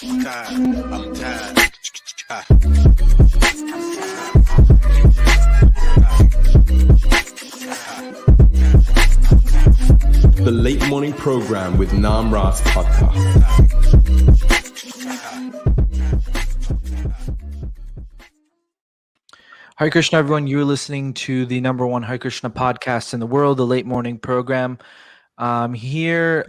I'm tired. The Late Morning Program with Nam Ras Podcast. Hare Krishna, everyone. You're listening to the number one Hare Krishna podcast in the world, the Late Morning Program. Here,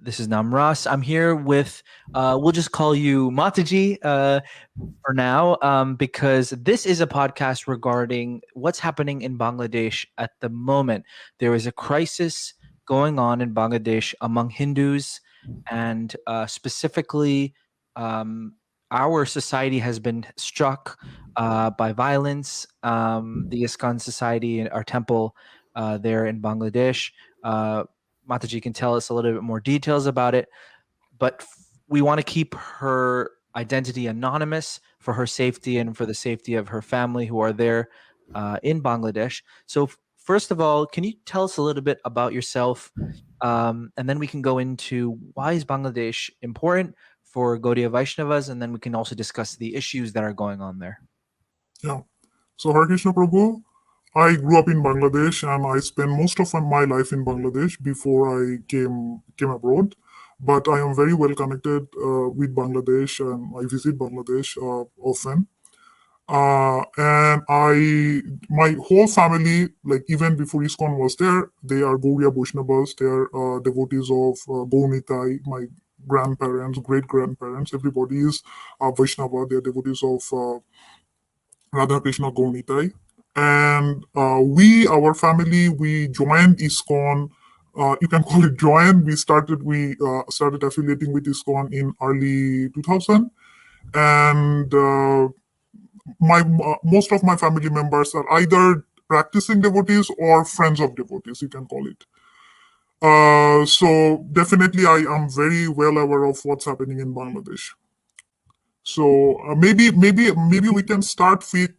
this is Namras. I'm here with, we'll just call you Mataji for now, because this is a podcast regarding what's happening in Bangladesh at the moment. There is a crisis going on in Bangladesh among Hindus, and specifically, our society has been struck by violence. The ISKCON Society, our temple there in Bangladesh. Mataji can tell us a little bit more details about it, but we want to keep her identity anonymous for her safety and for the safety of her family who are there in Bangladesh. So first of all, can you tell us a little bit about yourself? And then we can go into why is Bangladesh important for Gaudiya Vaishnavas, and then we can also discuss the issues that are going on there. Yeah. So Hare Krishna Prabhu, I grew up in Bangladesh and I spent most of my life in Bangladesh before I came abroad. But I am very well connected with Bangladesh and I visit Bangladesh often. And my whole family, like even before ISKCON was there, they are Gaudiya Vaishnavas. They are devotees of Gaunitai. My grandparents, great-grandparents, everybody is Vaishnava. They are devotees of Radha Krishna Gaunitai. And our family, we joined ISKCON. You can call it join. We started affiliating with ISKCON in early 2000. And most of my family members are either practicing devotees or friends of devotees, you can call it. So definitely I am very well aware of what's happening in Bangladesh. So maybe we can start with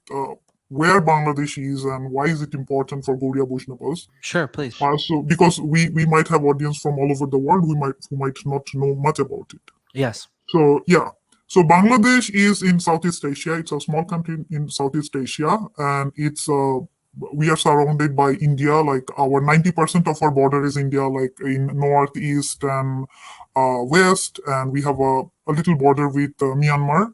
where Bangladesh is and why is it important for Gaudiya Vaishnavas. Sure, please. So because we might have audience from all over the world who might not know much about it. Yes. So yeah. So Bangladesh is in Southeast Asia. It's a small country in Southeast Asia, and we are surrounded by India. Like our 90% of our border is India, like in north, east, and west, and we have a little border with Myanmar.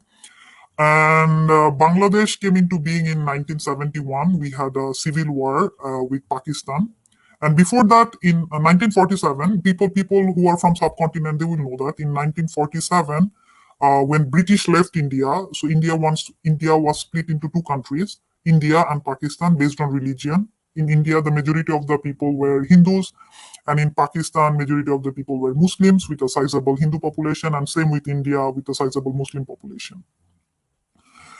And Bangladesh came into being in 1971. We had a civil war with Pakistan. And before that, in 1947, people who are from subcontinent, they will know that in 1947, when British left India, so India was split into two countries, India and Pakistan, based on religion. In India, the majority of the people were Hindus, and in Pakistan, majority of the people were Muslims with a sizable Hindu population, and same with India with a sizable Muslim population.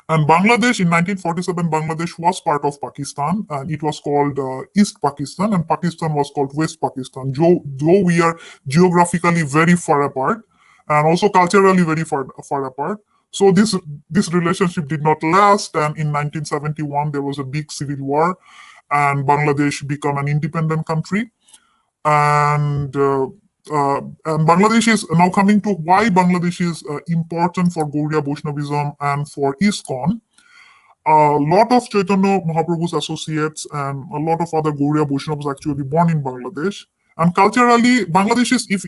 And Bangladesh, in 1947, Bangladesh was part of Pakistan, and it was called East Pakistan, and Pakistan was called West Pakistan, though we are geographically very far apart, and also culturally very far apart. So this relationship did not last, and in 1971, there was a big civil war, and Bangladesh became an independent country. And Bangladesh is now coming to why Bangladesh is important for Gaudiya Vaishnavism and for ISKCON. A lot of Chaitanya Mahaprabhu's associates and a lot of other Gaudiya Vaishnavas actually born in Bangladesh. And culturally, Bangladesh is, if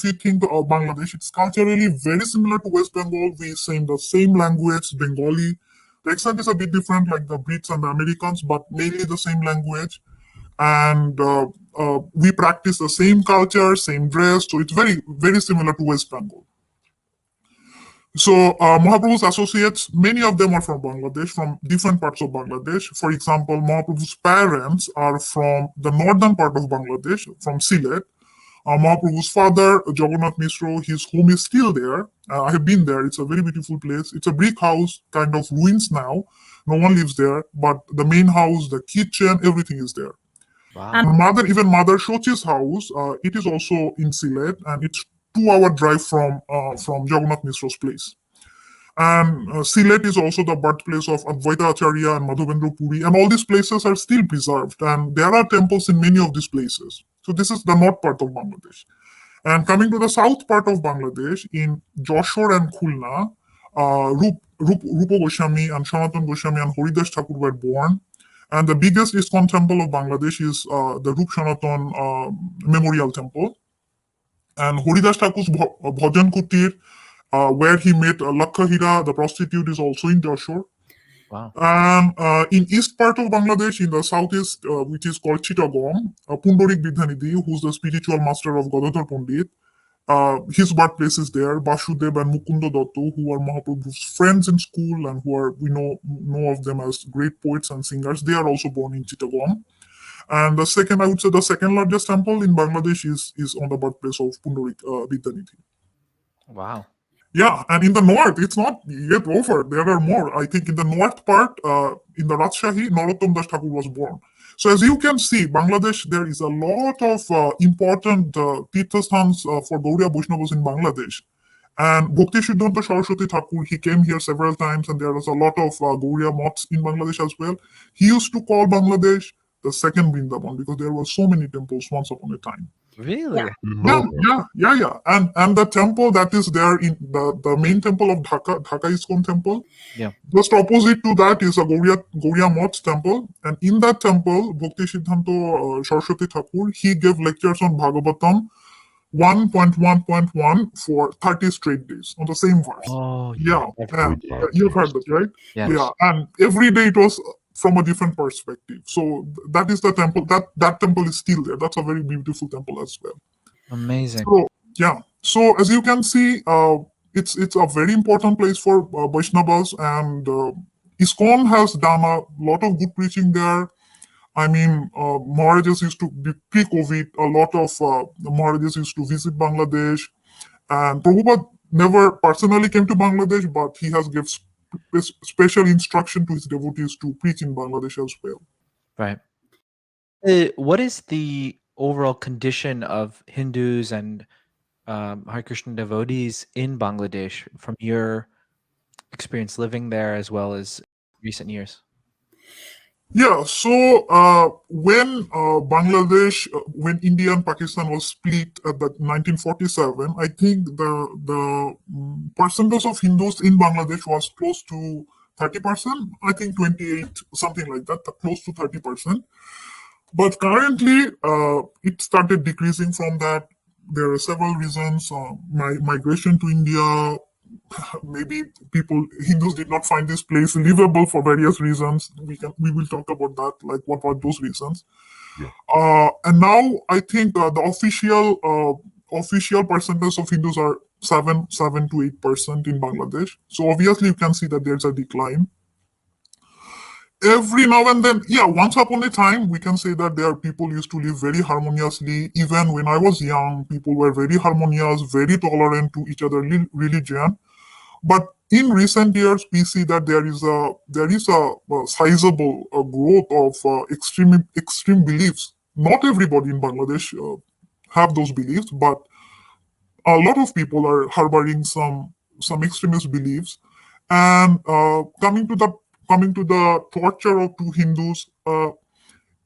you think of Bangladesh, it's culturally very similar to West Bengal. We sing the same language, Bengali. The accent is a bit different, like the Brits and the Americans, but mainly the same language. And we practice the same culture, same dress. So it's very, very similar to West Bengal. So Mahaprabhu's associates, many of them are from Bangladesh, from different parts of Bangladesh. For example, Mahaprabhu's parents are from the northern part of Bangladesh, from Sylhet. Mahaprabhu's father, Jagannath Mishra, his home is still there. I have been there. It's a very beautiful place. It's a brick house, kind of ruins now. No one lives there, but the main house, the kitchen, everything is there. Wow. And Mother Shochi's house, it is also in Sylhet, and it's 2-hour drive from Jagannath Mishra's place. And Sylhet is also the birthplace of Advaita Acharya and Madhavendra Puri, and all these places are still preserved, and there are temples in many of these places. So this is the north part of Bangladesh. And coming to the south part of Bangladesh, in Joshore and Khulna, Rupa Goswami and Sanatan Goswami and Haridas Thakur were born. And the biggest ISKCON temple of Bangladesh is the Rup Sanatan Memorial Temple. And Haridas Thakur's Bhajan Kutir, where he met Lakhahira, the prostitute, is also in Joshore. Wow. In east part of Bangladesh, in the southeast, which is called Chittagong, Pundarik Vidhanidhi, who's the spiritual master of Gadadhar Pandit, his birthplace is there. Basudev and Mukunda Datto, who are Mahaprabhu's friends in school and who are we know of them as great poets and singers. They are also born in Chittagong. And the second, I would say, the second largest temple in Bangladesh is on the birthplace of Pundarik Vidyanidhi. Wow. Yeah, and in the north, it's not yet over. There are more. I think in the north part, in the Rajshahi, Narottam Das Thakur was born. So as you can see, Bangladesh, there is a lot of important Tirthasthans for Gaudiya Vaishnavas in Bangladesh. And Bhakti Siddhanta Saraswati Thakur, he came here several times, and there was a lot of Gaudiya moths in Bangladesh as well. He used to call Bangladesh the second Vrindavan because there were so many temples once upon a time. Really? Yeah. And the temple that is there in the main temple of Dhaka ISKCON temple. Yeah. Just opposite to that is a Gaudiya Moth temple, and in that temple, Bhakti Siddhanta Saraswati Thakur, he gave lectures on Bhagavatam 1.1.1 for 30 straight days on the same verse. Oh, Yeah, I've heard and you've heard that, right? Yes. Yeah, and every day it was from a different perspective. So that is the temple. That temple is still there. That's a very beautiful temple as well. Amazing. So yeah. So as you can see, it's a very important place for Vaishnavas, and ISKCON has done a lot of good preaching there. I mean, Maharajas used to be pre-COVID. A lot of Maharajas used to visit Bangladesh, and Prabhupada never personally came to Bangladesh, but he has given special instruction to his devotees to preach in Bangladesh as well. Right. What is the overall condition of Hindus and Hare Krishna devotees in Bangladesh from your experience living there as well as recent years? Yeah, so when Bangladesh, when India and Pakistan was split at the 1947, I think the percentage of Hindus in Bangladesh was close to 30%. I think 28, something like that, close to 30%. But currently, it started decreasing from that. There are several reasons. Migration to India, maybe Hindus did not find this place livable for various reasons. We will talk about that, like what were those reasons. And now I think the official percentage of Hindus are 7 to 8% in Bangladesh. So obviously you can see that there's a decline. Every now and then, yeah, once upon a time, we can say that there are people used to live very harmoniously. Even when I was young, people were very harmonious, very tolerant to each other religion. But in recent years, we see that there is a sizable growth of extreme beliefs. Not everybody in Bangladesh have those beliefs, but a lot of people are harboring some extremist beliefs. And coming to the torture of two Hindus,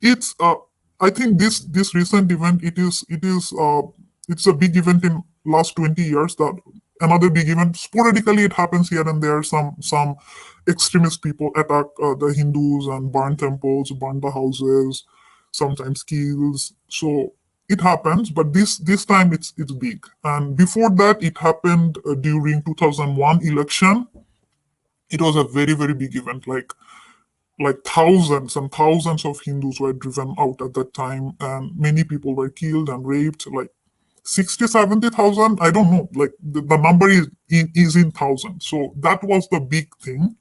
it's I think this recent event it's a big event in last 20 years. That another big event, sporadically it happens here and there. Some extremist people attack the Hindus and burn temples, burn the houses, sometimes kills. So it happens, but this time it's big. And before that, it happened during 2001 election. It was a very, very big event. Like thousands and thousands of Hindus were driven out at that time, and many people were killed and raped. Like 60, 70,000, I don't know. Like the number is in thousands. So that was the big thing.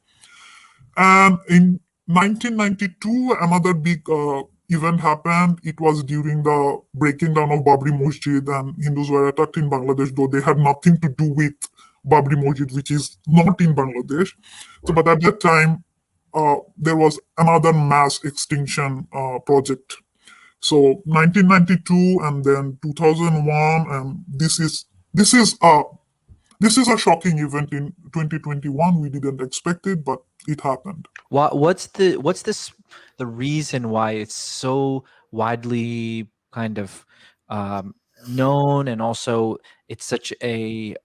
And in 1992, another big event happened. It was during the breaking down of Babri Masjid, and Hindus were attacked in Bangladesh, though they had nothing to do with Babri Masjid, which is not in Bangladesh. So, but at that time, there was another mass extinction project. So 1992 and then 2001, and this is a shocking event in 2021. We didn't expect it, but it happened. What's the reason why it's so widely kind of known, and also it's such a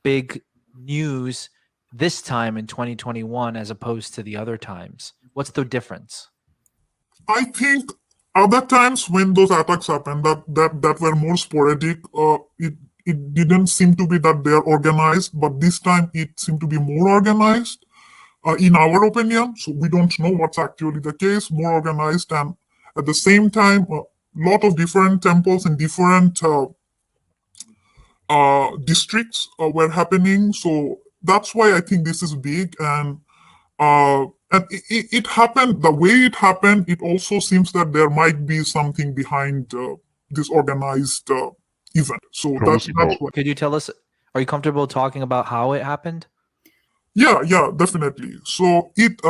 big news this time in 2021 as opposed to the other times? What's the difference? I think other times when those attacks happened, that were more sporadic. It didn't seem to be that they are organized, but this time it seemed to be more organized, in our opinion. So we don't know what's actually the case. More organized, and at the same time, a lot of different temples in different districts were happening. So that's why I think this is big. And it happened the way it happened. It also seems that there might be something behind this organized event. So that's why. Could you tell us, are you comfortable talking about how it happened? Yeah, definitely. So it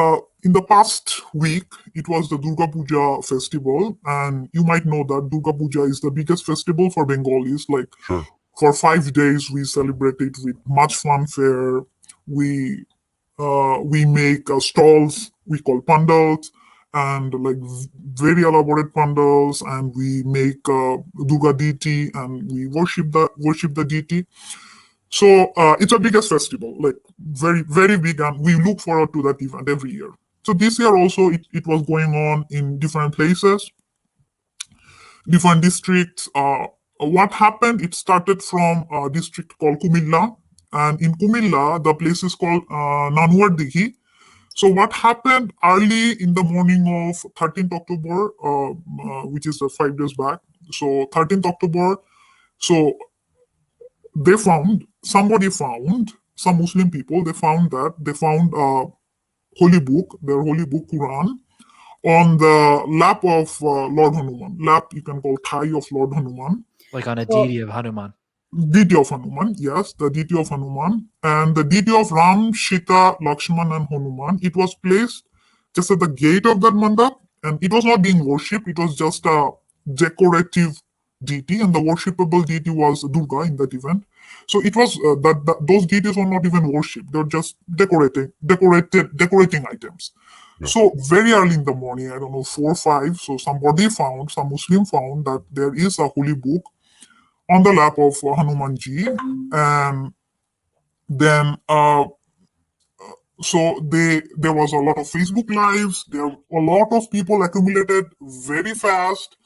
in the past week, it was the Durga Puja festival, and you might know that Durga Puja is the biggest festival for Bengalis. Like, for 5 days, we celebrate it with much fanfare. We make stalls we call pandals, and like very elaborate pandals, and we make Durga deity, and we worship the deity. So it's a biggest festival, like very very big, and we look forward to that event every year. So this year also it was going on in different places, different districts. What happened? It started from a district called Kumilla, and in Kumilla, the place is called Nanuar Dighi. So what happened early in the morning of 13th October, which is 5 days back. So 13th October, so some Muslim people, they found a holy book, their holy book Quran, on the lap of Lord Hanuman. Lap, you can call thigh of Lord Hanuman. Like on a deity of Hanuman. Deity of Hanuman, yes, the deity of Hanuman. And the deity of Ram, Sita, Lakshman, and Hanuman, it was placed just at the gate of that mandap, and it was not being worshipped. It was just a decorative deity, and the worshipable deity was Durga in that event. So it was those deities were not even worshipped; they were just decorating items. So very early in the morning, I don't know, 4 or 5. So some Muslim found that there is a holy book on the lap of Hanumanji, and then so there was a lot of Facebook lives. There a lot of people accumulated very fast,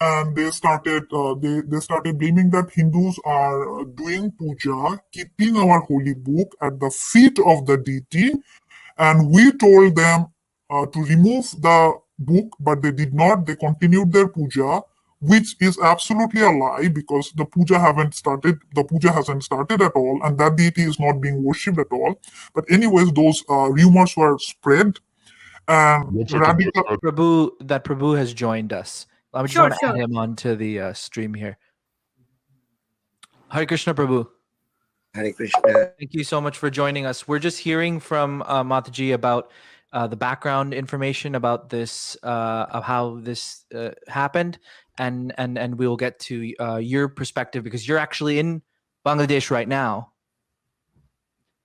and they started blaming that Hindus are doing puja, keeping our holy book at the feet of the deity, and we told them to remove the book, but they did not. They continued their puja, which is absolutely a lie, because the puja hasn't started at all, and that deity is not being worshipped at all. But anyways, those rumors were spread, and Prabhu has joined us. I just want to add him onto the stream here. Hare Krishna, Prabhu. Hare Krishna. Thank you so much for joining us. We're just hearing from Mataji about the background information about this, of how this happened, and we'll get to your perspective, because you're actually in Bangladesh right now,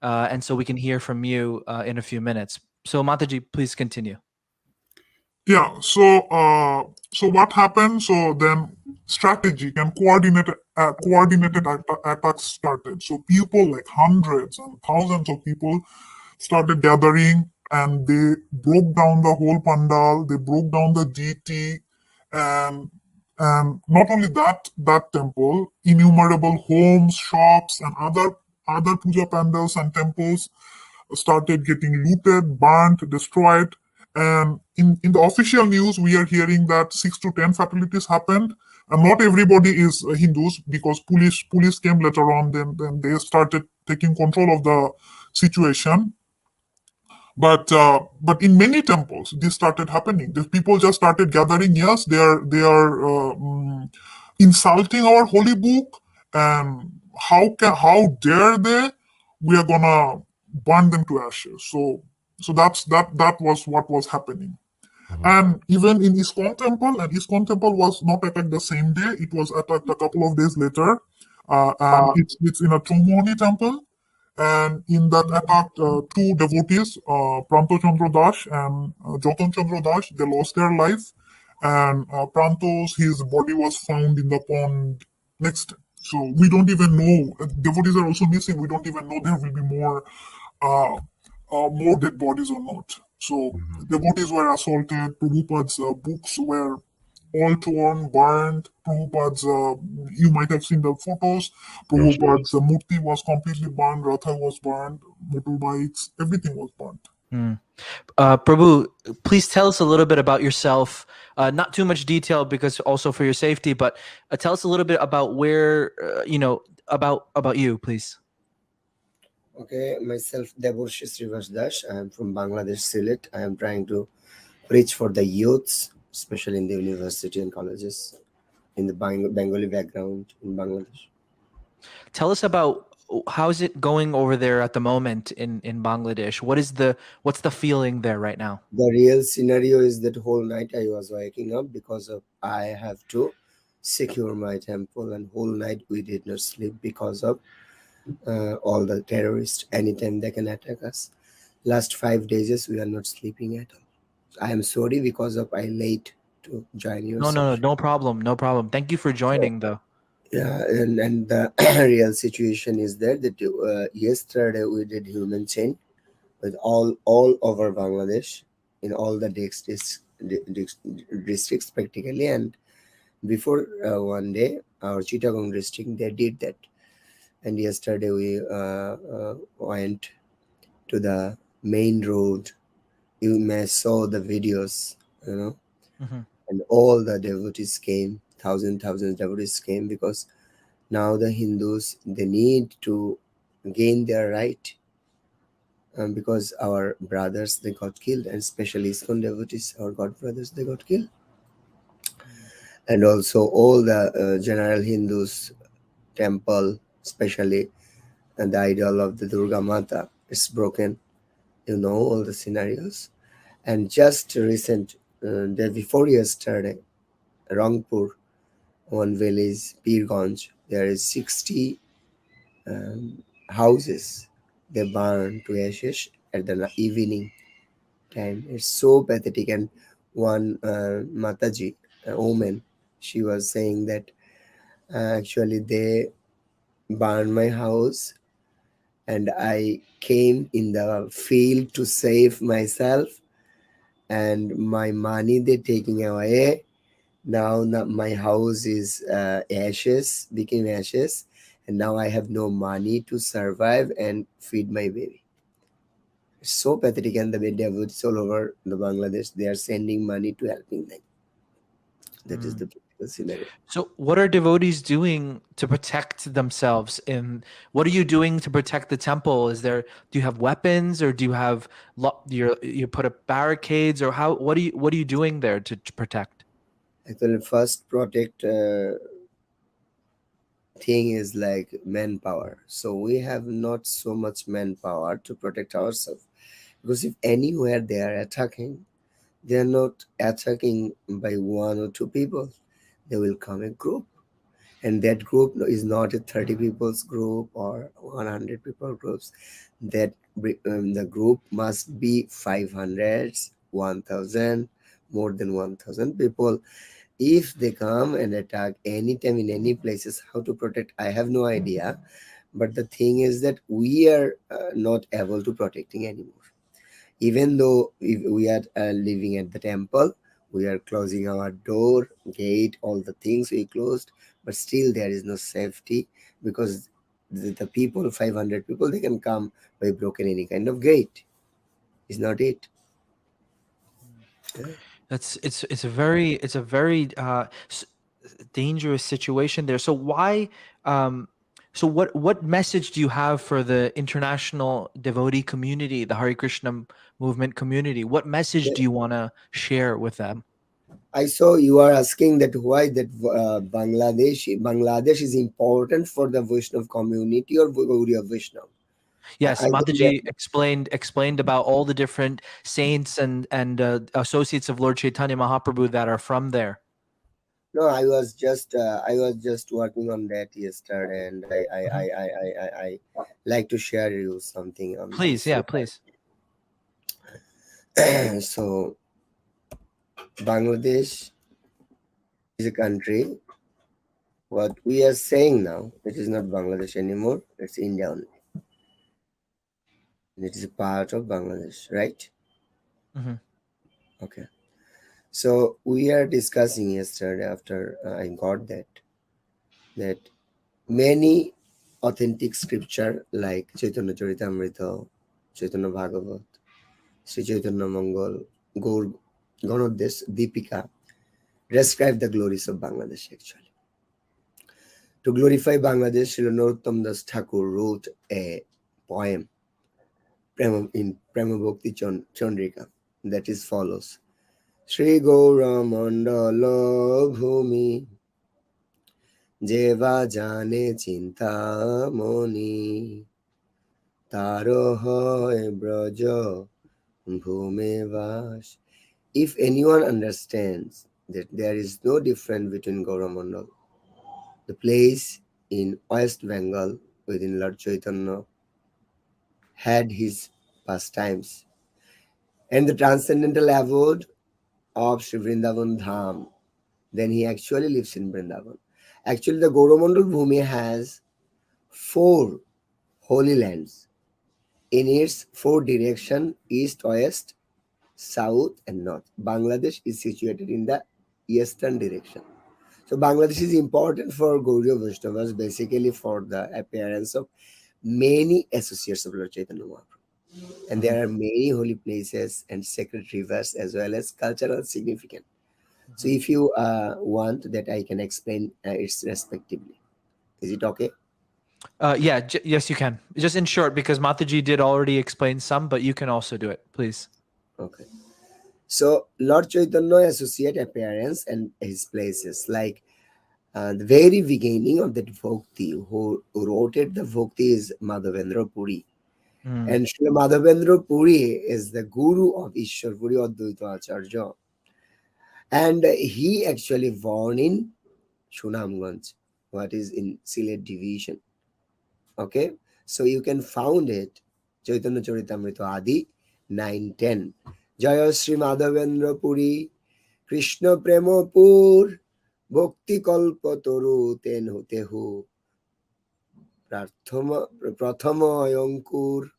and so we can hear from you in a few minutes. So Mataji, please continue. Yeah. So what happened? So then strategic and coordinated attacks started. So people, like hundreds and thousands of people, started gathering, and they broke down the whole pandal. They broke down the deity, and not only that temple, innumerable homes, shops, and other puja pandals and temples started getting looted, burnt, destroyed. And in the official news, we are hearing that 6 to 10 fatalities happened. And not everybody is Hindus, because police came later on. Then they started taking control of the situation. But in many temples, this started happening. The people just started gathering. Yes, they are insulting our holy book, and how dare they? We are gonna burn them to ashes. So that was what was happening. And even in ISKCON temple, and ISKCON temple was not attacked the same day. It was attacked a couple of days later, and it's in a Tromoni temple. And in that attack, 2 devotees, Pranto Chandra Das and Jotan Chandra Das, they lost their life. And Pranto's, his body was found in the pond Next, so we don't even know, devotees are also missing. We don't even know there will be more dead bodies or not. So devotees were assaulted. Prabhupada's books were all torn, burned. Prabhupada's, you might have seen the photos. Prabhupada's murti was completely burned. Ratha was burned. Motorbikes, everything was burned. Prabhu, please tell us a little bit about yourself. Not too much detail because also for your safety, but tell us a little bit about where about you, please. Okay, myself, Devotees Srivas. I am from Bangladesh, Sylhet. I am trying to preach for the youths, especially in the university and colleges, in the Bengali background in Bangladesh. Tell us about how's it going over there at the moment in Bangladesh. What's the feeling there right now? The real scenario is that whole night I was waking up because of I have to secure my temple, and whole night we did not sleep because of all the terrorists. Anytime they can attack us. Last 5 days we are not sleeping at all. I am sorry because of I late to join your session. No problem, no problem. Thank you for joining, though. Yeah, and the real situation is there that yesterday we did human chain with all over Bangladesh in all the districts practically, and before one day our Chittagong district they did that, and yesterday we went to the main road. You may saw the videos, you know, Mhm. and all the devotees came, thousands devotees came because now the Hindus they need to gain their right, because our brothers they got killed, and especially ISKCON devotees, our god brothers they got killed, and also all the general Hindus temple, especially and the idol of the Durga Mata is broken. You know all the scenarios, and just recent day before yesterday, Rangpur, one village, Pirganj, there is 60 houses. They burn to ashes at the evening time. It's so pathetic. And one Mataji, a woman, she was saying that actually they burned my house and I came in the field to save myself, and my money they taking away. Now my house is ashes, became ashes, and now I have no money to survive and feed my baby. It's so pathetic, and the devotees all over the Bangladesh they are sending money to helping them. That is the political scenario. So, what are devotees doing to protect themselves? And what are you doing to protect the temple? Do you have weapons, or do you have you put up barricades, or how? What are you doing there to protect? Actually, first protect thing is like manpower. So we have not so much manpower to protect ourselves, because if anywhere they are attacking, they are not attacking by one or two people. They will come a group, and that group is not a 30 people's group or 100 people groups. That the group must be 500, 1000, more than 1000 people. If they come and attack anytime in any places, how to protect I have no idea. But the thing is that we are not able to protecting anymore. Even though if we are living at the temple, we are closing our door, gate, all the things we closed, but still there is no safety, because the people, 500 people, they can come by broken any kind of gate. Is not it? Yeah. It's a very dangerous situation there. So why? Um, so what message do you have for the international devotee community, the Hare Krishna movement community? What message do you want to share with them? I saw you are asking that why that Bangladesh is important for the Vaishnav community or Gaudiya Vaishnav. Yes, I don't get. Mataji explained about all the different saints and associates of Lord Chaitanya Mahaprabhu that are from there. No, I was just working on that yesterday, and Mhm. I like to share you something on Please, this yeah, please. regard. So Bangladesh is a country what we are saying now, it is not Bangladesh anymore, it's India only. It is a part of Bangladesh, right? Mhm. Okay. So we are discussing yesterday after I got that many authentic scripture like Chaitanya Charitamrita, Chaitanya Bhagavat, Sri Chaitanya Mangal, Gaur Ganodesh, Deepika describe the glories of Bangladesh actually. To glorify Bangladesh, Srila Narottam Das Thakur wrote a poem in Prema Bhakti Chandrika that is follows. Shri Gaura Mandala Bhumi Jeva Jane Chinta Moni Taro Hoy Braja Bhume Vash. If anyone understands that there is no difference between Gauramandal, the place in West Bengal within Lord Chaitanya had his pastimes, and the transcendental abode of Sri Vrindavan Dham, then he actually lives in Vrindavan. Actually, the Gauramandal Bhumi has four holy lands in its four direction: east, west, south, and north. Bangladesh is situated in the eastern direction. So Bangladesh is important for Gaudiya Vaishnavas, basically for the appearance of many associates of Lord Chaitanya Mahaprabhu. And Mhm. there are many holy places and sacred rivers as well as cultural significance. So Mhm. if you want that, I can explain its respectively. Is it okay? Yeah, yes, you can. Just in short, because Mataji did already explain some, but you can also do it, please. Okay. So Lord Chaitanya associate appearance and his places like the very beginning of that Bhakti, who wrote it, the Bhakti is Madhavendra Puri. Mm. And Srila Madhavendra Puri is the guru of Ishwar Puri Advaita Acharya. And he actually born in Shunamganj, what is in Sylhet division. Okay, so you can found it Chaitanya Charitamrita Adi 910. Jaya Sri Madhavendra Puri Krishna Premopur Bhakti Kalpataru Ten Hotehu Prathama Ayankur.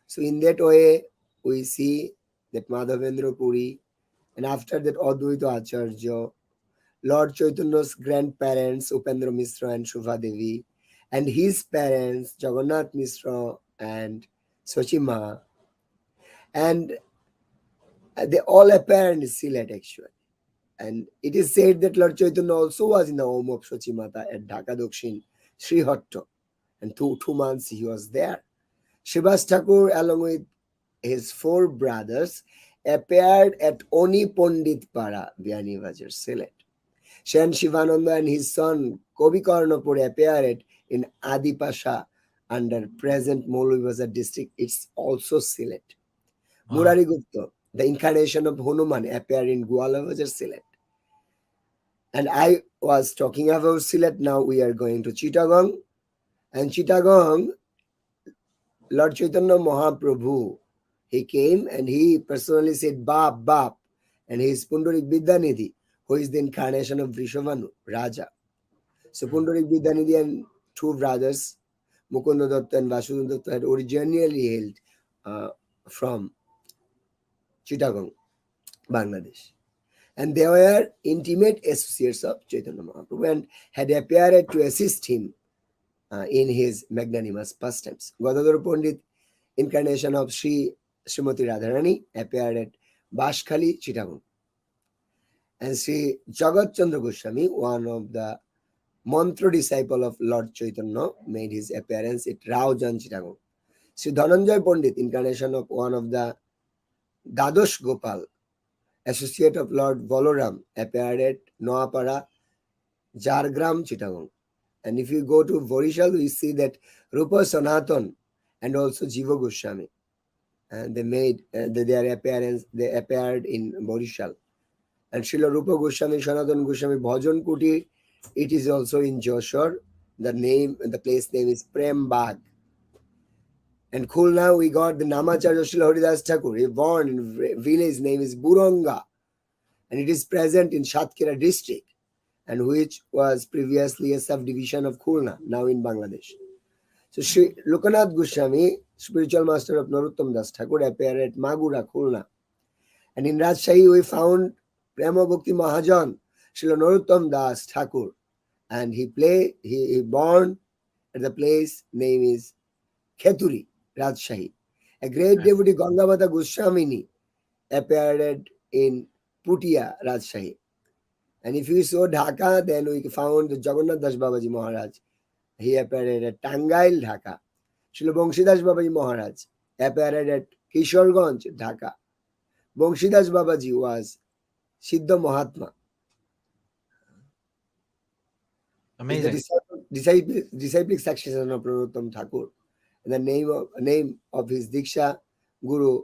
So in that way we see that Madhavendra Puri, and after that Advaita Acharya, Lord Chaitanya's grandparents Upendra Mishra and Shubha Devi, and his parents Jagannath Mishra and Sochima, and they all appear in Sylhet actually. And it is said that Lord Chaitanya also was in the home of Sochimata at Dhaka Dakshin, Srihatta, and 2 months he was there. Shivas Thakur, along with his four brothers, appeared at Oni Pandit Para, Bianibajar, Sylhet. Shen Shivananda and his son Kobi Karnapur appeared in Adipasha under present Moulvibazar district. It's also Sylhet. Wow. Murari Gupta, the incarnation of Hanuman, appeared in Gwalior, Sylhet. And I was talking about Sylhet. Now we are going to Chittagong. And Chittagong, Lord Chaitanya Mahaprabhu, he came and he personally said, Bap, Bap. And he is Pundarik Vidyanidhi, who is the incarnation of Vrishavanu, Raja. So Mm. Pundarik Vidyanidhi and two brothers, Mukunda Datta and Vasudeva Datta, had originally hailed from Chittagong, Bangladesh. And they were intimate associates of Chaitanya Mahaprabhu and had appeared to assist him in his magnanimous pastimes. Gadadhar Pandit, incarnation of Srimati Radharani, appeared at Bashkhali, Chittagong. And Sri Jagat Chandra Goswami, one of the mantra disciple of Lord Chaitanya, made his appearance at Raujan, Chittagong. Sri Dhananjay Pandit, incarnation of one of the Dadosh Gopal, associate of Lord Balaram, appeared at Noapara, Jargram, Chittagong. And if you go to Vorishal, we see that Rupa Sanatan and also Jiva Goswami. And they made their appearance, they appeared in Vorishal. And Srila Rupa Goswami, Sanatan Goswami, Bhajan Kuti, it is also in Joshua. The place name is Prem Bagh. And Khulna, we got the Namacharya Srila Haridas Thakur. He born in village name is Buranga. And it is present in Satkira district. and which was previously a subdivision of Khulna, now in Bangladesh. So Sri Lokanath Goswami, spiritual master of Narottam Das Thakur, appeared at Magura, Khulna. And in Rajshahi, we found Prema Bhakti Mahajan, Srila Narottam Das Thakur. And he born at the place name is Kheturi, Rajshahi. A great devotee, Gangavata Goswamini, appeared in Putia, Rajshahi. And if you saw Dhaka, then we found the Jagannath Das Babaji Maharaj. He appeared at Tangail, Dhaka. Srila Banshidas Babaji Maharaj appeared at Kishoreganj, Dhaka. Banshidas Babaji was Siddha Mahatma. Amazing. Is the disciplic successor of Narottam Thakur. And the name of his Diksha Guru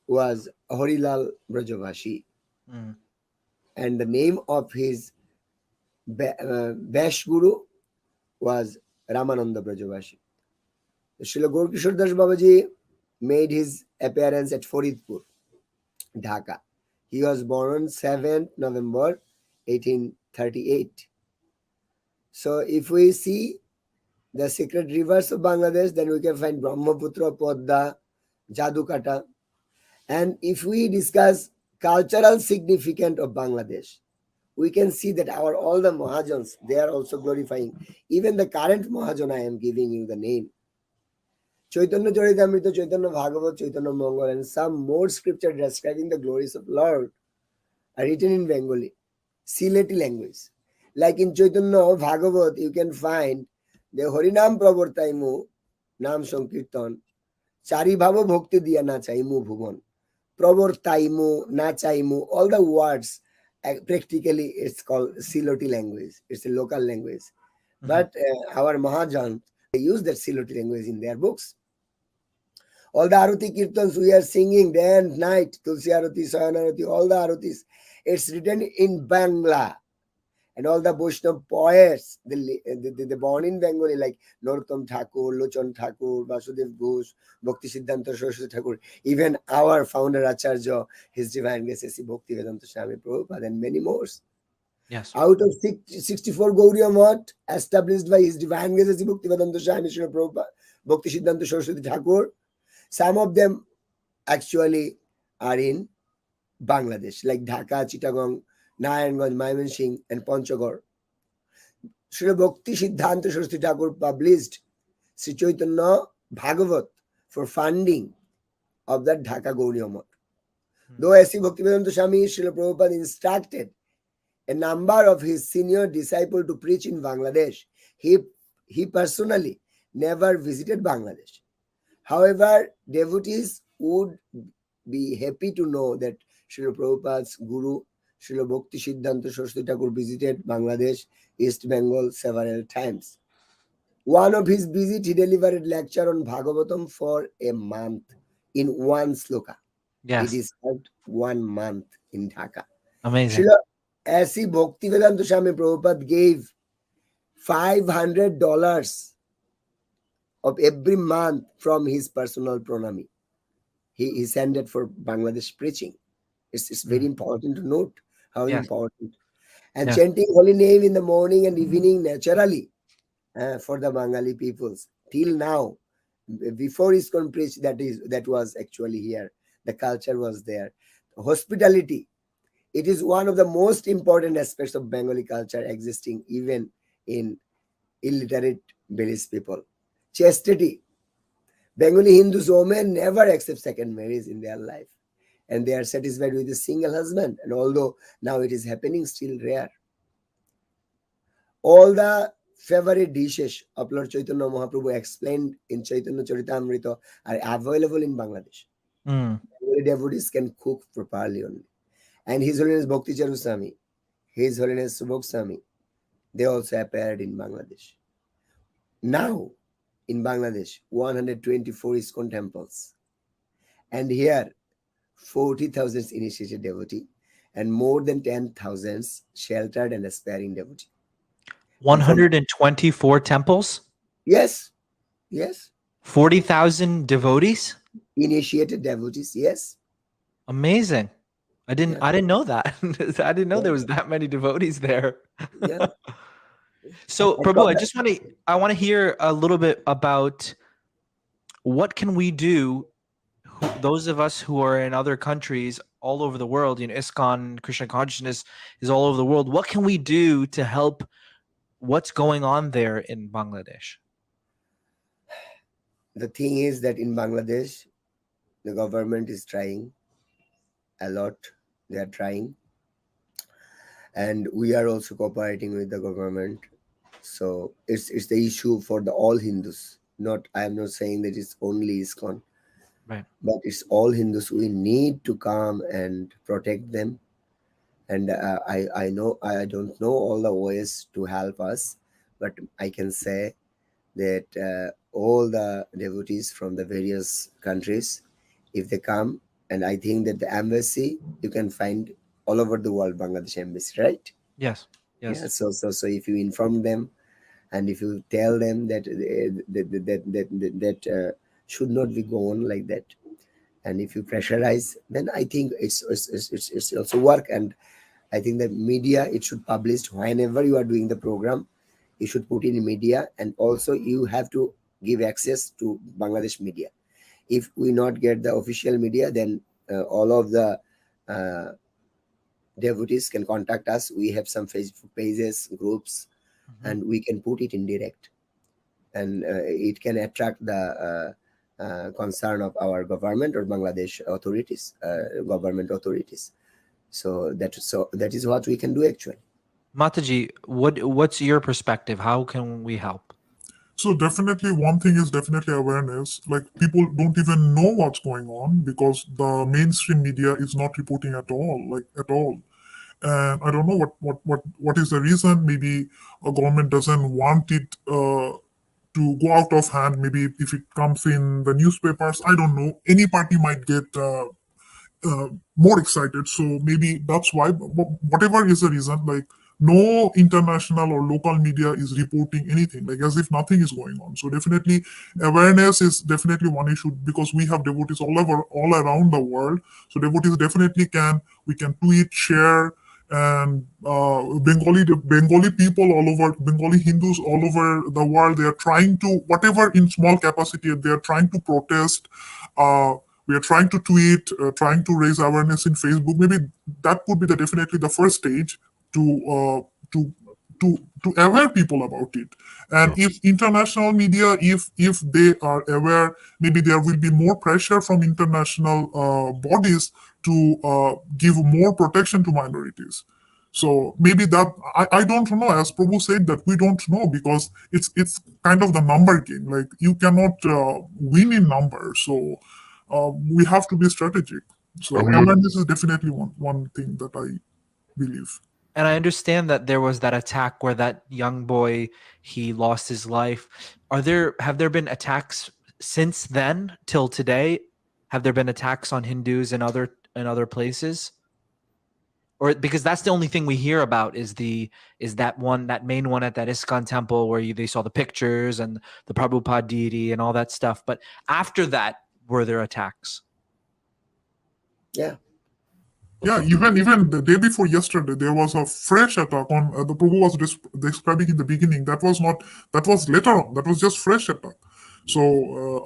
was Harilal Brajavashi. Mm. And the name of his Vash Guru was Ramananda Brajavashi. Srila Gaurkishore Das Babaji made his appearance at Faridpur, Dhaka. He was born on 7th November 1838. So if we see the sacred rivers of Bangladesh, then we can find Brahmaputra, Podda, Jadukata. And if we discuss cultural significance of Bangladesh, we can see that all the Mahajans, they are also glorifying. Even the current Mahajan, I am giving you the name. Chaitanya Charitamrita, Chaitanya Bhagavat, Chaitanya Mangal, and some more scripture describing the glories of Lord are written in Bengali, Sileti language. Like in Chaitanya Bhagavat, you can find the Harinam Pravartaimu, Nam Sankirtan, Chari Bhava Bhakti Diya Na Chaimu Bhuvan, Pravartaimu, Na Chaimu, all the words, practically it's called Siloti language. It's a local language. Mhm. But our Mahajan, they use that Siloti language in their books. All the Aruti Kirtans we are singing day and night, Tulsi Aruti, Sayan Aruti, all the Arutis, it's written in Bangla. And all the Vaishnava poets, they born in Bengali, like Narottam Thakur, Lochon Thakur, Vasudev Ghosh, Bhakti Siddhanta Saraswati Thakur, even our founder Acharya, His Divine Grace S.C. Bhakti Vedanta Swami Prabhupada, and many more. Yes. Out of 64 Gauriya Math established by His Divine Grace S.C. Bhakti Vedanta Swami Prabhupada, Bhakti Siddhanta Saraswati Thakur, some of them actually are in Bangladesh, like Dhaka, Chittagong, Narayanganj, Mymensingh, and Panchagor. Srila Bhakti Siddhanta Saraswati Thakur published Sri Chaitanya Bhagavat for funding of that Dhaka Gauriya Math. Though S.C. Bhaktivedanta Swami Srila Prabhupada instructed a number of his senior disciples to preach in Bangladesh, he personally never visited Bangladesh. However, devotees would be happy to know that Srila Prabhupada's Guru Srila Bhakti Siddhanta Saraswati Thakur visited Bangladesh, East Bengal several times. One of his visits, he delivered a lecture on Bhagavatam for a month in one sloka. Yes. It is called 1 month in Dhaka. Amazing. Srila S.C. Bhaktivedanta Swami Prabhupada gave $500 of every month from his personal pranami. He sent it for Bangladesh preaching. It's very important to note how Yes. important. And Yes. chanting holy name in the morning and evening naturally for the Bengali peoples. Till now, before ISKCON preached, that was actually here. The culture was there. Hospitality. It is one of the most important aspects of Bengali culture existing even in illiterate Buddhist people. Chastity. Bengali Hindus women never accept second marriage in their life. And they are satisfied with a single husband. And although now it is happening, still rare. All the favorite dishes of Lord Chaitanya Mahaprabhu explained in Chaitanya Charitamrita are available in Bangladesh. Mm. Bengali devotees can cook properly only. And His Holiness Bhakti Charu Swami, His Holiness Subhok Swami, they also appeared in Bangladesh. Now, in Bangladesh, 124 ISKCON temples. And here, 40,000 initiated devotee and more than 10,000 sheltered and aspiring devotee. 124 temples, Yes, 40,000 devotees. initiated devotees, yes. Amazing. Yeah, I didn't know that. I didn't know yeah, there was that many devotees there. yeah. So, And Prabhu, I want to hear a little bit about what can we do, those of us who are in other countries all over the world, ISKCON, Krishna consciousness is all over the world. What can we do to help what's going on there in Bangladesh? the thing is that in Bangladesh, the government is trying a lot. They are trying, and we are also cooperating with the government. So it's the issue for the all Hindus. Not I am not saying that it's only ISKCON, Right. but it's all Hindus. We need to come and protect them. And I know I don't know all the ways to help us, but I can say that all the devotees from the various countries, if they come, and I think that the embassy you can find all over the world, Bangladesh embassy, right? Yes. Yeah. Yes. So if you inform them, and if you tell them that should not be going like that, and if you pressurize, then I think it's also work. And I think that media, it should publish whenever you are doing the program. You should put in media, and also you have to give access to Bangladesh media. If we not get the official media, then all of the uh, devotees can contact us. We have some Facebook pages, groups, Mhm. and we can put it in direct, and it can attract the concern of our government or Bangladesh authorities, government authorities. So that is what we can do actually. Mataji, what's your perspective? How can we help? So definitely one thing is definitely awareness. Like people don't even know what's going on because the mainstream media is not reporting at all, like at all. And I don't know what is the reason. Maybe a government doesn't want it to go out of hand. Maybe if it comes in the newspapers, I don't know. Any party might get more excited. So maybe that's why. Whatever is the reason, like no international or local media is reporting anything, like as if nothing is going on. So definitely, awareness is definitely one issue because we have devotees all around the world. So devotees definitely can we can tweet, share, and Bengali people all over, Bengali Hindus all over the world, they are trying to, whatever in small capacity, they are trying to protest. Uh, we are trying to tweet, trying to raise awareness in Facebook. Maybe that would be the definitely the first stage to to to aware people about it. And if international media, if they are aware, maybe there will be more pressure from international bodies to give more protection to minorities. So maybe that I don't know. As Prabhu said, that we don't know because it's kind of the number game. Like you cannot win in numbers. So we have to be strategic. So awareness is definitely one thing that I believe. And I understand that there was that attack where that young boy, he lost his life. Have there been attacks since then till today? Have there been attacks on Hindus in other places? Or because that's the only thing we hear about is that main one at that ISKCON temple where they saw the pictures and the Prabhupada deity and all that stuff. But after that, were there attacks? Yeah. Yeah, even the day before yesterday, there was a fresh attack on the Prabhu was describing in the beginning. That was later on. That was just fresh attack. So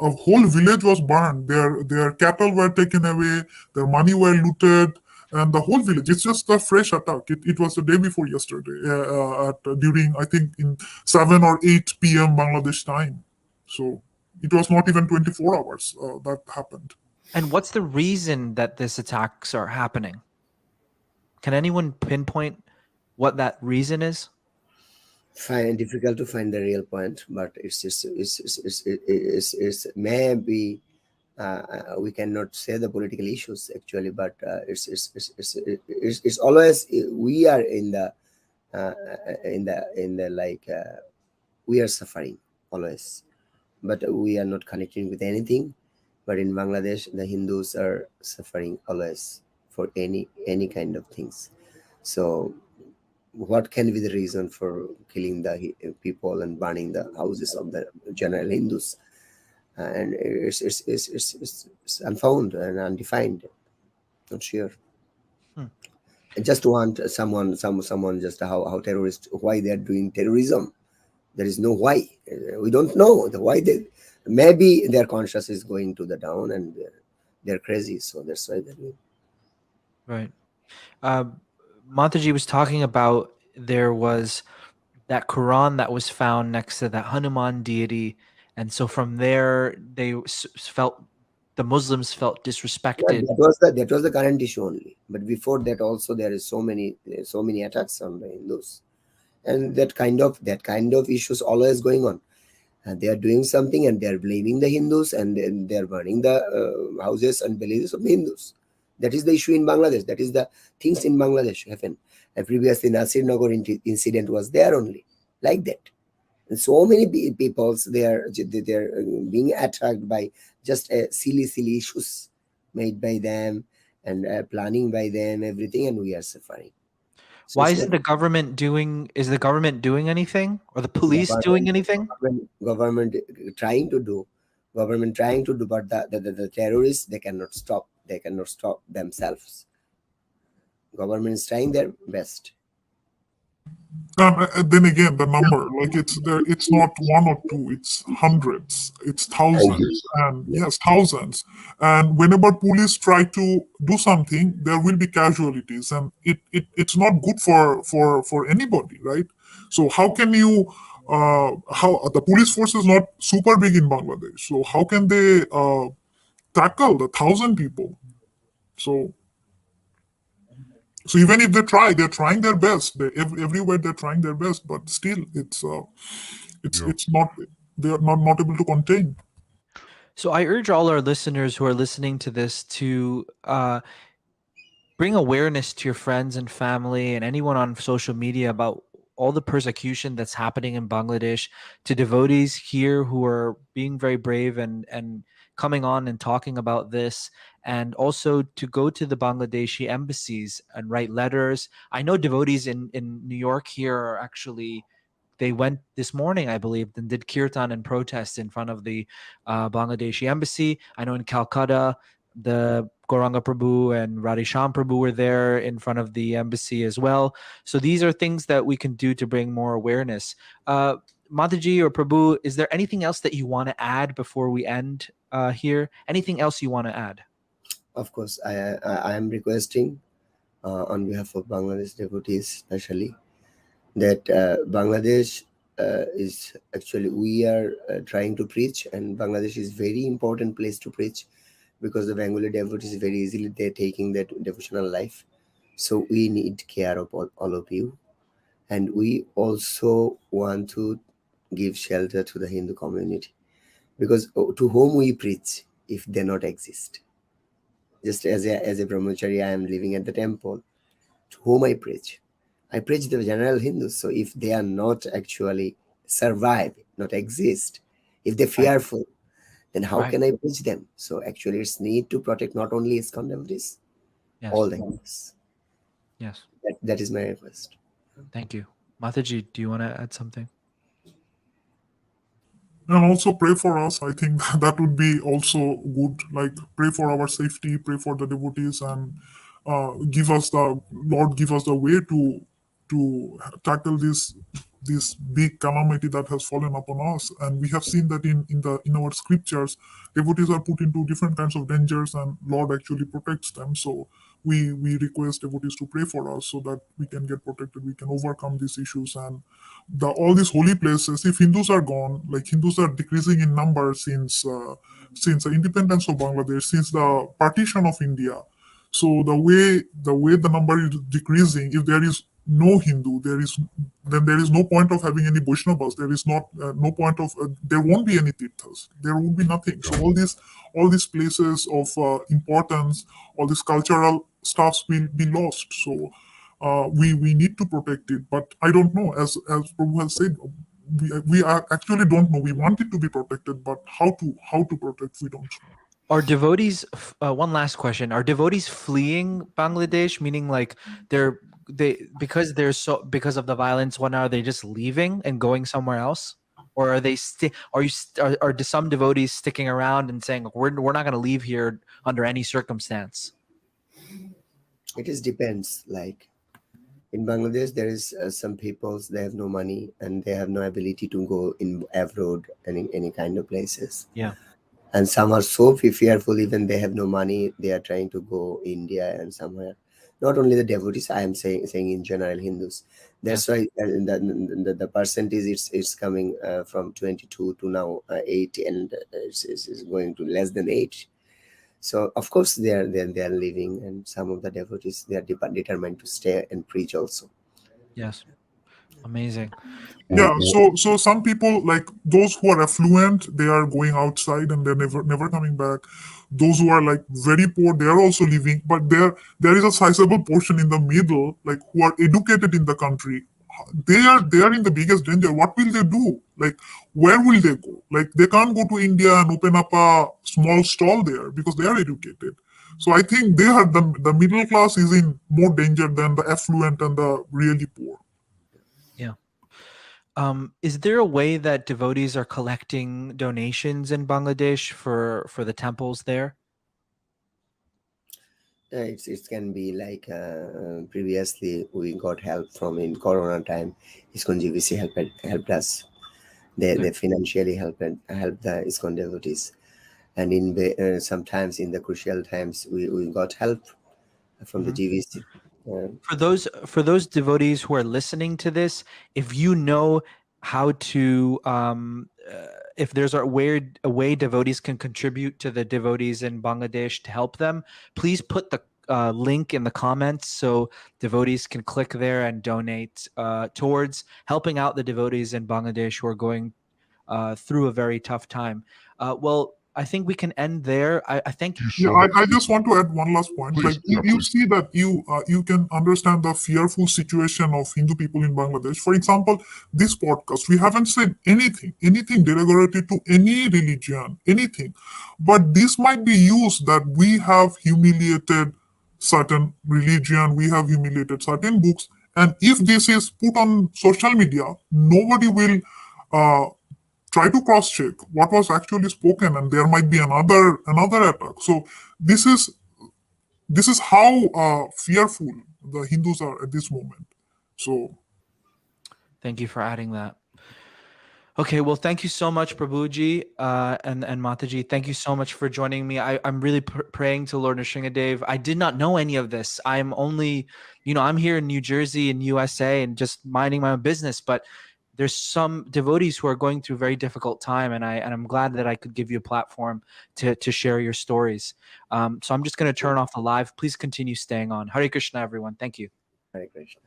a whole village was burned. Their cattle were taken away. Their money were looted, and the whole village. It's just a fresh attack. It was the day before yesterday, during I think in 7 or 8 p.m. Bangladesh time. So it was not even 24 hours that happened. And what's the reason that these attacks are happening? Can anyone pinpoint what that reason is? Difficult to find the real point, but it's maybe we cannot say the political issues actually, but it's always we are in the like we are suffering always, but we are not connecting with anything. But in Bangladesh, the Hindus are suffering always for any kind of things. So what can be the reason for killing the people and burning the houses of the general Hindus? And it's unfound and undefined. Not sure. Hmm. I just want someone just how terrorists, why they are doing terrorism. There is no why. We don't know the why they. Maybe their conscience is going to the down and they're crazy, so that's why they're doing. Right. Um, Mataji was talking about there was that Quran that was found next to that Hanuman deity, and so from there felt the Muslims felt Yeah, disrespected. that was the current issue only. But before that, also there is so many attacks on the Hindus, and that kind of issues always going on. And they are doing something, and they are blaming the Hindus, and then they are burning the houses and villages of the Hindus. That is the issue in Bangladesh. That is the things in Bangladesh happen. And previously, Nasir Nagar incident was there only, like that. And so many peoples they're being attacked by just silly issues made by them and planning by them everything, and we are suffering. So Why it's isn't not the government doing? Is the government doing anything, or the police doing government anything? government trying to do, but the terrorists, they cannot stop themselves. Government is trying their best. Then again, the number, like it's there, it's not one or two, it's hundreds, it's thousands, and Yeah. yes, thousands. And whenever police try to do something, there will be casualties, and it's not good for anybody, right? So how can you? How the police force is not super big in Bangladesh, so how can they tackle the 1,000 people? So so even if they try, they're trying their best. Everywhere they're trying their best, but still, it's not, they are not able to contain. So I urge all our listeners who are listening to this to bring awareness to your friends and family and anyone on social media about all the persecution that's happening in Bangladesh, to devotees here who are being very brave and coming on and talking about this, and also to go to the Bangladeshi embassies and write letters. I know devotees in New York here are actually, they went this morning, I believe, and did kirtan and protest in front of the Bangladeshi embassy. I know in Calcutta, the Goranga Prabhu and Radhisham Prabhu were there in front of the embassy as well. So these are things that we can do to bring more awareness. Mataji or Prabhu, is there anything else that you want to add before we end here? Anything else you want to add? Of course, I am requesting on behalf of Bangladesh devotees, especially that Bangladesh is actually we are trying to preach, and Bangladesh is very important place to preach because the Bengali devotees very easily they're taking that devotional life. So we need care of all of you, and we also want to give shelter to the Hindu community because to whom we preach if they not exist. Just as a brahmachari, I am living at the temple. To whom I preach? I preach the general Hindus. So if they are not actually survive, not exist, if they're Right. fearful, then how Right. can I preach them? So actually, it's need to protect not only ISKCON devotees, Yes. all the Hindus. Yes. That is my request. Thank you. Mataji, do you want to add something? And also pray for us. I think that would be also good. Like pray for our safety, pray for the devotees, and give us the Lord, give us the way to tackle this big calamity that has fallen upon us. And we have seen that in our scriptures, devotees are put into different kinds of dangers, and Lord actually protects them. So we request devotees to pray for us so that we can get protected, we can overcome these issues. And all these holy places, if Hindus are gone, like Hindus are decreasing in number since the independence of Bangladesh, since the partition of India. So the way the number is decreasing, if there is no Hindu, there is no point of having any Vaishnavas. There is not no point of there won't be any tirthas. There won't be nothing. So all these places of importance, all these cultural stuffs will be lost. So we need to protect it. But I don't know. As Prabhu has said, we actually don't know. We want it to be protected, but how to protect, we don't know. Are devotees? One last question: are devotees fleeing Bangladesh? Meaning, like because of the violence. When are they just leaving and going somewhere else, or are they Are are some devotees sticking around and saying we're not going to leave here under any circumstance? It is depends. Like in Bangladesh, there is some peoples they have no money and they have no ability to go in abroad any kind of places. Yeah. And some are so fearful, even they have no money. They are trying to go India and somewhere. Not only the devotees, I am saying in general Hindus. That's Yes. why the percentage it's coming from 22 to now 8, and it's going to less than 8. So of course they are leaving, and some of the devotees they are determined to stay and preach also. Yes. Amazing. Yeah, so some people, like those who are affluent, they are going outside and they're never coming back. Those who are like very poor, they are also leaving, but there is a sizable portion in the middle, like who are educated in the country. They are in the biggest danger. What will they do? Like, where will they go? Like, they can't go to India and open up a small stall there because they are educated. So I think they are the middle class is in more danger than the affluent and the really poor. Yeah. Is there a way that devotees are collecting donations in Bangladesh for the temples there? It can be like previously we got help from in Corona time. ISKCON GVC helped us. Okay. They financially helped the ISKCON devotees, and sometimes in the crucial times we got help from the Mhm. GVC. Uh, For those devotees who are listening to this, if you know how to if there's a way devotees can contribute to the devotees in Bangladesh to help them, please put the link in the comments so devotees can click there and donate towards helping out the devotees in Bangladesh who are going through a very tough time. Well, I think we can end there. I thank you Yeah, so much. I just want to add one last point. Like, you see that you can understand the fearful situation of Hindu people in Bangladesh. For example, this podcast, we haven't said anything derogatory to any religion, anything. But this might be used that we have humiliated certain religion, we have humiliated certain books, and if this is put on social media, nobody will uh, try to cross check what was actually spoken, and there might be another attack. So this is how fearful the Hindus are at this moment. So Thank you for adding that. Okay, well, thank you so much, Prabhuji and Mataji. Thank you so much for joining me. I'm really praying to Lord Nrsingadev. I did not know any of this. I'm only, I'm here in New Jersey in USA and just minding my own business. But there's some devotees who are going through a very difficult time, and I'm glad that I could give you a platform to share your stories. So I'm just going to turn off the live. Please continue staying on. Hare Krishna, everyone. Thank you. Hare Krishna.